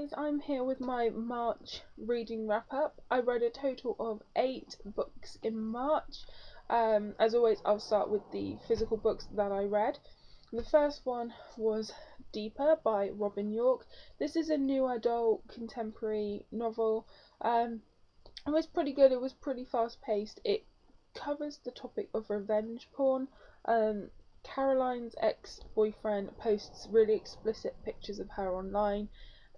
guys, I'm here with my March reading wrap up. I read a total of 8 books in March. As always, I'll start with the physical books that I read. The first one was Deeper by Robin York. This is a new adult contemporary novel. It was pretty good. It was pretty fast paced. It covers the topic of revenge porn. Caroline's ex-boyfriend posts really explicit pictures of her online,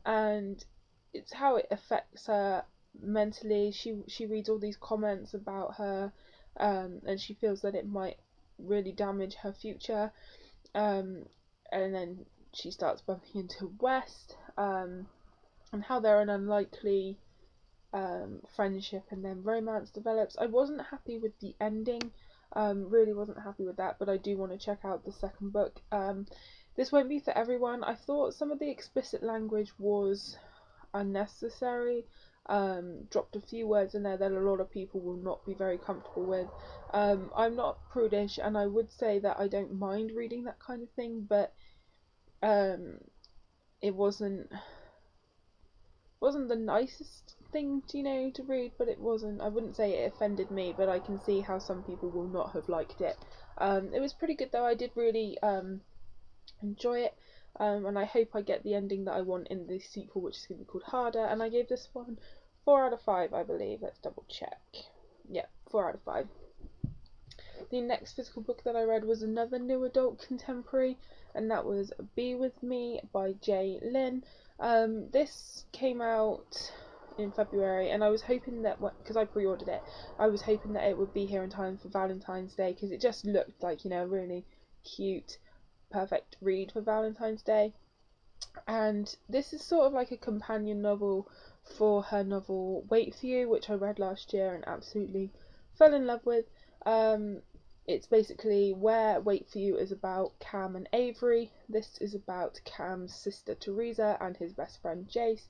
and it's how it affects her mentally. She reads all these comments about her, and she feels that it might really damage her future. And then she starts bumping into West, and how they're an unlikely friendship, and then romance develops. I wasn't happy with the ending. Really wasn't happy with that, but I do want to check out the second book. This won't be for everyone. I thought some of the explicit language was unnecessary. Dropped a few words in there that a lot of people will not be very comfortable with. I'm not prudish, and I would say that I don't mind reading that kind of thing, but it wasn't the nicest thing to read, but it wasn't, I wouldn't say it offended me, but I can see how some people will not have liked it. It was pretty good though. I did really enjoy it, and I hope I get the ending that I want in the sequel, which is going to be called Harder, and I gave this one 4 out of 5, I believe. Let's double check. Yeah, 4 out of 5. The next physical book that I read was another new adult contemporary, and that was Be With Me by J. Lynn. This came out in February, and I was hoping that, because I pre-ordered it, I was hoping that it would be here in time for Valentine's Day, because it just looked like, a really cute, perfect read for Valentine's Day. And this is sort of like a companion novel for her novel Wait For You, which I read last year and absolutely fell in love with. It's basically where Wait For You is about Cam and Avery. This is about Cam's sister Teresa and his best friend Jace.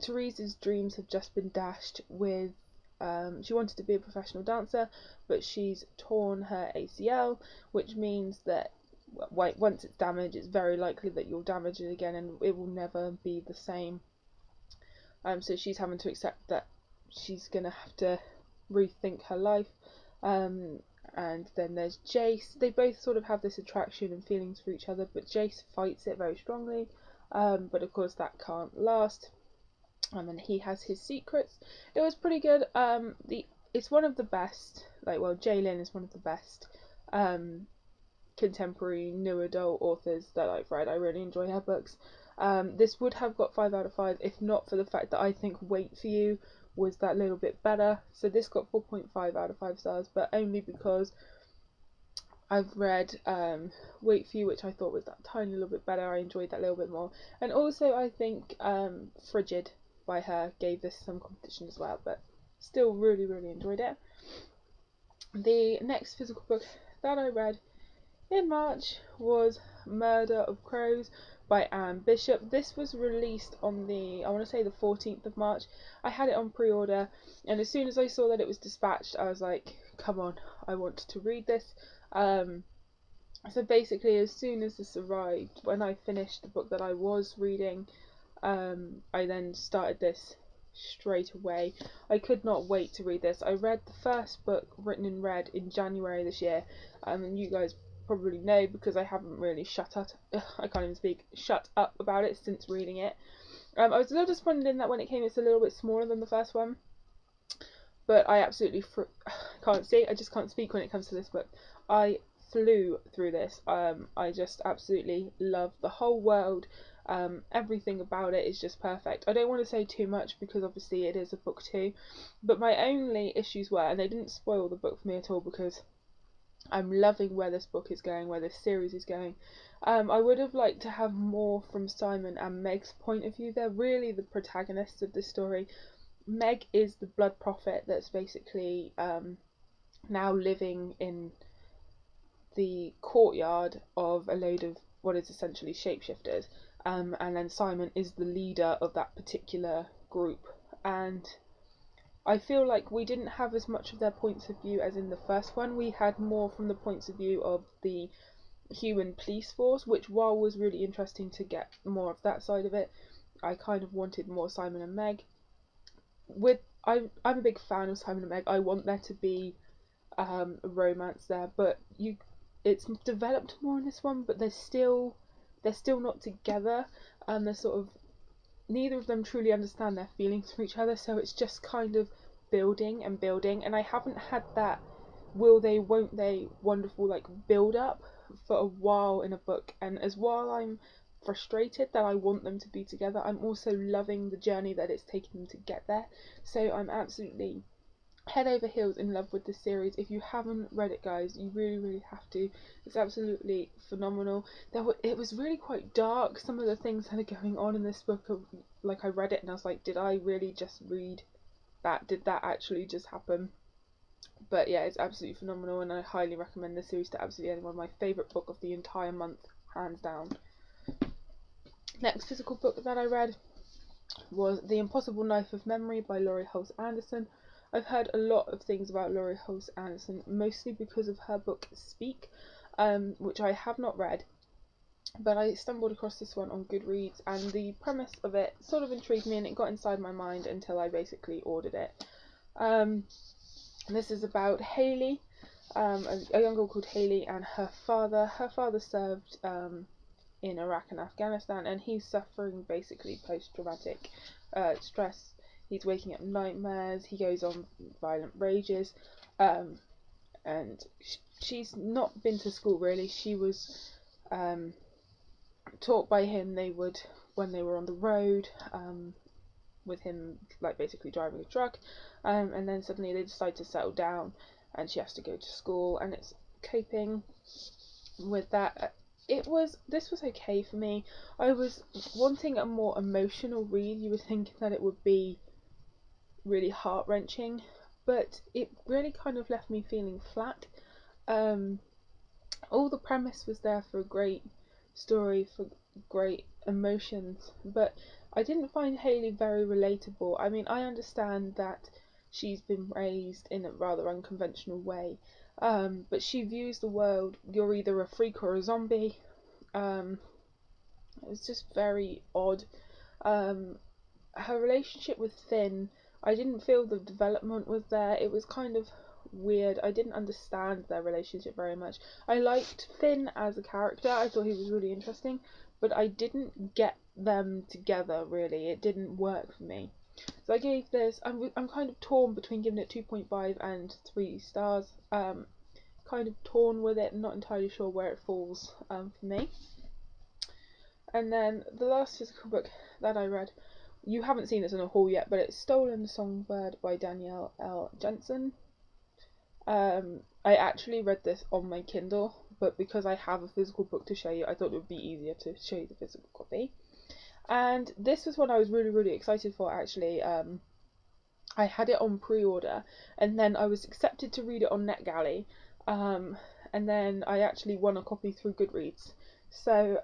Teresa's dreams have just been dashed with, she wanted to be a professional dancer, but she's torn her ACL, which means that once it's damaged, it's very likely that you'll damage it again and it will never be the same. So she's having to accept that she's going to have to rethink her life. And then there's Jace. They both sort of have this attraction and feelings for each other, but Jace fights it very strongly. But of course that can't last. And he has his secrets. It was pretty good. It's one of the best. J. Lynn is one of the best contemporary new adult authors that I've read. I really enjoy her books. This would have got 5 out of 5 if not for the fact that I think Wait For You was that little bit better. So this got 4.5 out of 5 stars, but only because I've read Wait For You, which I thought was that tiny little bit better. I enjoyed that little bit more. And also I think Frigid by her gave this some competition as well, but still really enjoyed it. The next physical book that I read in March was Murder of Crows by Anne Bishop. This was released on the, I want to say the 14th of March. I had it on pre-order, and as soon as I saw that it was dispatched, I was like, come on, I want to read this. So basically, as soon as this arrived, when I finished the book that I was reading, I then started this straight away. I could not wait to read this. I read the first book, Written in Red, in January this year, and you guys probably know because I haven't really shut up about it since reading it. I was a little disappointed in that when it came it's a little bit smaller than the first one, but I absolutely I just can't speak when it comes to this book. I flew through this. I just absolutely love the whole world. Everything about it is just perfect. I don't want to say too much because obviously it is a book too, but my only issues were, and they didn't spoil the book for me at all because I'm loving where this book is going, where this series is going. I would have liked to have more from Simon and Meg's point of view. They're really the protagonists of this story. Meg is the blood prophet that's basically now living in the courtyard of a load of what is essentially shapeshifters, and then Simon is the leader of that particular group, and I feel like we didn't have as much of their points of view as in the first one. We had more from the points of view of the human police force, which while was really interesting to get more of that side of it, I kind of wanted more Simon and Meg. I'm a big fan of Simon and Meg. I want there to be a romance there, but it's developed more in this one, but they're still not together, and they're sort of, neither of them truly understand their feelings for each other, so it's just kind of building and building, and I haven't had that will they won't they wonderful like build up for a while in a book. And as while I'm frustrated that I want them to be together, I'm also loving the journey that it's taken them to get there. So I'm absolutely head over heels in love with this series. If you haven't read it, guys, you really have to. It's absolutely phenomenal. It was really quite dark, some of the things that are going on in this book. Like, I read it and I was like, did I really just read that? Did that actually just happen? But yeah, it's absolutely phenomenal, and I highly recommend this series to absolutely anyone. My favourite book of the entire month, hands down. Next physical book that I read was The Impossible Knife of Memory by Laurie Halse Anderson. I've heard a lot of things about Laurie Halse Anderson, mostly because of her book Speak, which I have not read, but I stumbled across this one on Goodreads, and the premise of it sort of intrigued me, and it got inside my mind until I basically ordered it. This is about Hayley, a young girl called Hayley, and her father. Her father served in Iraq and Afghanistan, and he's suffering basically post-traumatic stress. He's waking up nightmares, he goes on violent rages, and she's not been to school really. She was taught by him. They would, when they were on the road, with him like basically driving a truck, and then suddenly they decide to settle down and she has to go to school, and it's coping with that. This was okay for me. I was wanting a more emotional read. You would think that it would be really heart-wrenching, but it really kind of left me feeling flat. All the premise was there for a great story, for great emotions, but I didn't find Hayley very relatable. I mean, I understand that she's been raised in a rather unconventional way, but she views the world, you're either a freak or a zombie. It's just very odd. Her relationship with Finn, I didn't feel the development was there. It was kind of weird. I didn't understand their relationship very much. I liked Finn as a character. I thought he was really interesting, but I didn't get them together really. It didn't work for me. So I gave this, I'm kind of torn between giving it 2.5 and 3 stars. Kind of torn with it, not entirely sure where it falls for me. And then the last physical book that I read, you haven't seen this in a haul yet, but it's Stolen Songbird by Danielle L. Jensen. I actually read this on my Kindle, but because I have a physical book to show you, I thought it would be easier to show you the physical copy. And this was one I was really excited for, actually. I had it on pre-order, and then I was accepted to read it on NetGalley, and then I actually won a copy through Goodreads. So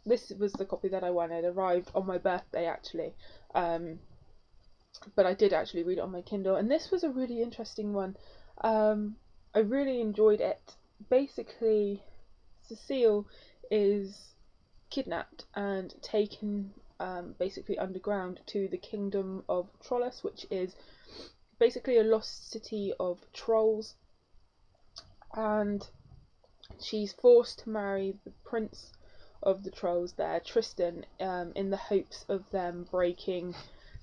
this was the copy that I won. It arrived on my birthday, actually. But I did actually read it on my Kindle, and this was a really interesting one. I really enjoyed it. Basically, Cecile is kidnapped and taken basically underground to the kingdom of Trollus, which is basically a lost city of trolls, and she's forced to marry the prince of the trolls there, Tristan, in the hopes of them breaking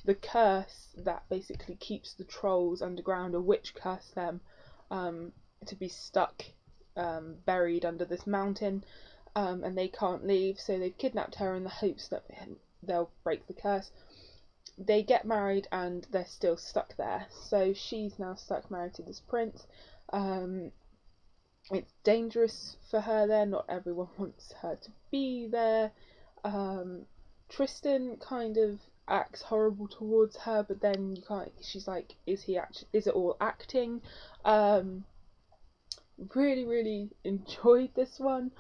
the curse that basically keeps the trolls underground, a witch cursed them to be stuck, buried under this mountain, and they can't leave, so they've kidnapped her in the hopes that they'll break the curse. They get married and they're still stuck there, so she's now stuck married to this prince. It's dangerous for her there, not everyone wants her to be there. Tristan kind of acts horrible towards her, but then she's like, is it all acting? Really enjoyed this one.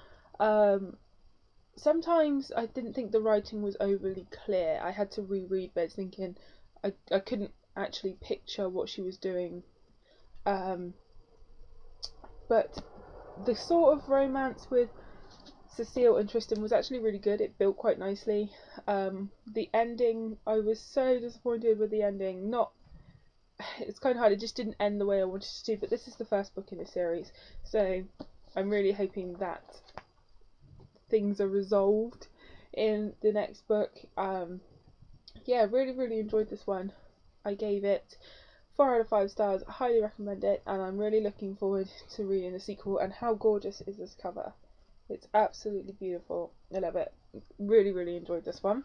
Sometimes I didn't think the writing was overly clear. I had to reread bits thinking I couldn't actually picture what she was doing. But the sort of romance with Cecile and Tristan was actually really good. It built quite nicely. The ending, I was so disappointed with the ending. Not, it's kind of hard. It just didn't end the way I wanted it to. But this is the first book in the series, so I'm really hoping that things are resolved in the next book. Yeah, really enjoyed this one. I gave it 4 out of 5 stars. I highly recommend it, and I'm really looking forward to reading the sequel. And how gorgeous is this cover? It's absolutely beautiful. I love it. Really enjoyed this one.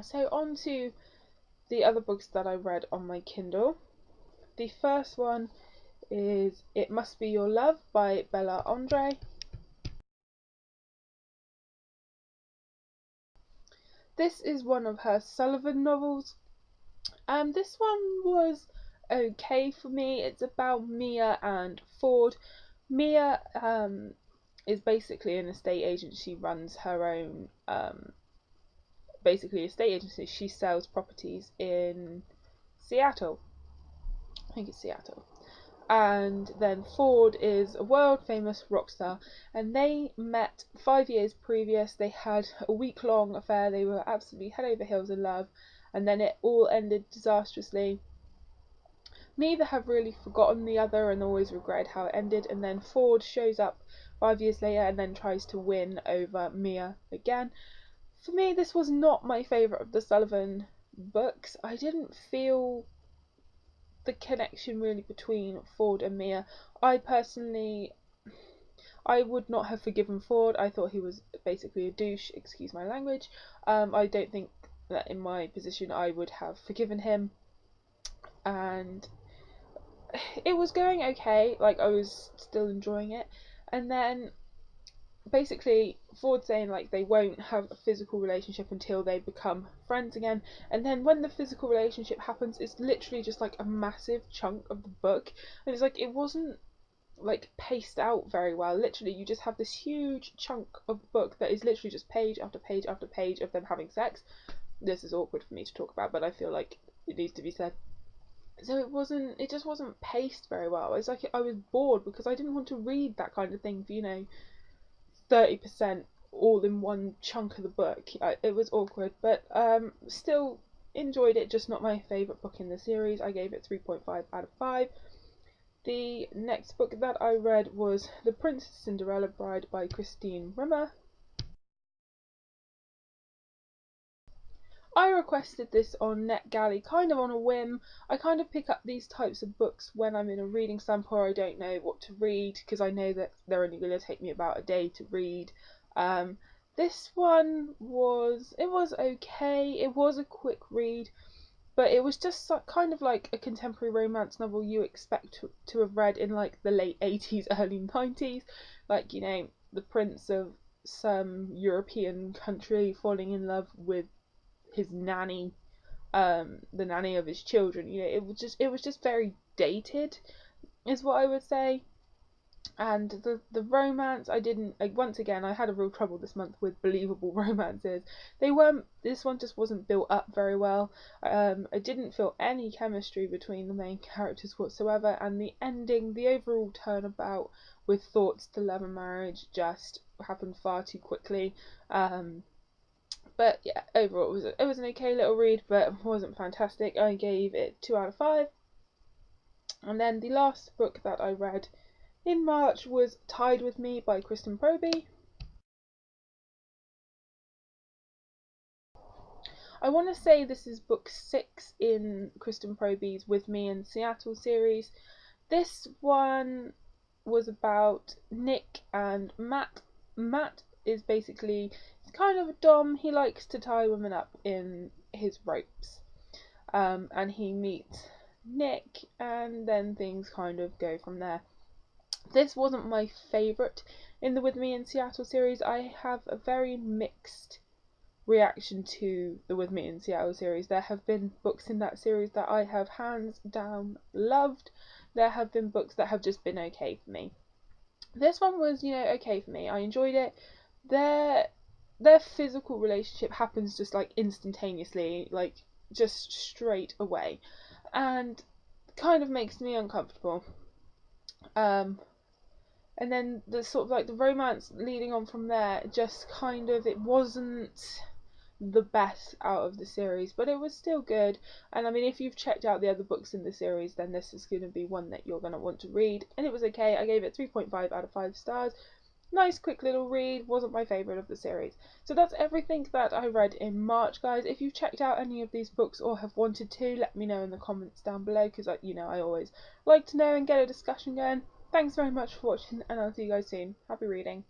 So on to the other books that I read on my Kindle. The first one is It Must Be Your Love by Bella Andre. This is one of her Sullivan novels. This one was okay for me. It's about Mia and Ford. Mia is basically an estate agent. She runs her own basically estate agency. She sells properties in Seattle. I think it's Seattle. And then Ford is a world famous rock star, and they met 5 years previous. They had a week-long affair. They were absolutely head over heels in love, and then it all ended disastrously. Neither have really forgotten the other and always regret how it ended, and then Ford shows up 5 years later and then tries to win over Mia again. For me, this was not my favourite of the Sullivan books. I didn't feel the connection really between Ford and Mia. I would not have forgiven Ford. I thought he was basically a douche, excuse my language. I don't think that in my position I would have forgiven him, and it was going okay, like I was still enjoying it, and then basically Ford saying like they won't have a physical relationship until they become friends again, and then when the physical relationship happens, it's literally just like a massive chunk of the book, and it's like it wasn't like paced out very well. Literally you just have this huge chunk of the book that is literally just page after page after page of them having sex. This is awkward for me to talk about, but I feel like it needs to be said. So it just wasn't paced very well. It's like I was bored because I didn't want to read that kind of thing for 30% all in one chunk of the book. It was awkward, but still enjoyed it, just not my favourite book in the series. I gave it 3.5 out of 5. The next book that I read was The Princess Cinderella Bride by Christine Rimmer. I requested this on NetGalley kind of on a whim. I kind of pick up these types of books when I'm in a reading slump or I don't know what to read, because I know that they're only going to take me about a day to read. This one was okay. It was a quick read, but it was just kind of like a contemporary romance novel you expect to have read in like the late 80s, early 90s. Like, the prince of some European country falling in love with his nanny, the nanny of his children. It was just very dated, is what I would say. And the romance, I didn't, like, once again I had a real trouble this month with believable romances. This one just wasn't built up very well. I didn't feel any chemistry between the main characters whatsoever, and the ending, the overall turnabout with thoughts to love and marriage, just happened far too quickly. But yeah, overall it was an okay little read, but it wasn't fantastic. I gave it 2 out of 5. And then the last book that I read in March was Tied With Me by Kristen Proby. I want to say this is book 6 in Kristen Proby's With Me in Seattle series. This one was about Nick and Matt. Matt is basically, he's kind of a dom. He likes to tie women up in his ropes. And he meets Nick, and then things kind of go from there. This wasn't my favourite in the With Me in Seattle series. I have a very mixed reaction to the With Me in Seattle series. There have been books in that series that I have hands down loved. There have been books that have just been okay for me. This one was, okay for me. I enjoyed it. Their physical relationship happens just like instantaneously, like just straight away, and kind of makes me uncomfortable. And then the sort of like the romance leading on from there, just kind of, it wasn't the best out of the series, but it was still good. And I mean, if you've checked out the other books in the series, then this is going to be one that you're going to want to read. And it was okay. I gave it 3.5 out of 5 stars. Nice quick little read, wasn't my favourite of the series. So that's everything that I read in March, guys. If you've checked out any of these books or have wanted to, let me know in the comments down below, because I always like to know and get a discussion going. Thanks very much for watching, and I'll see you guys soon. Happy reading.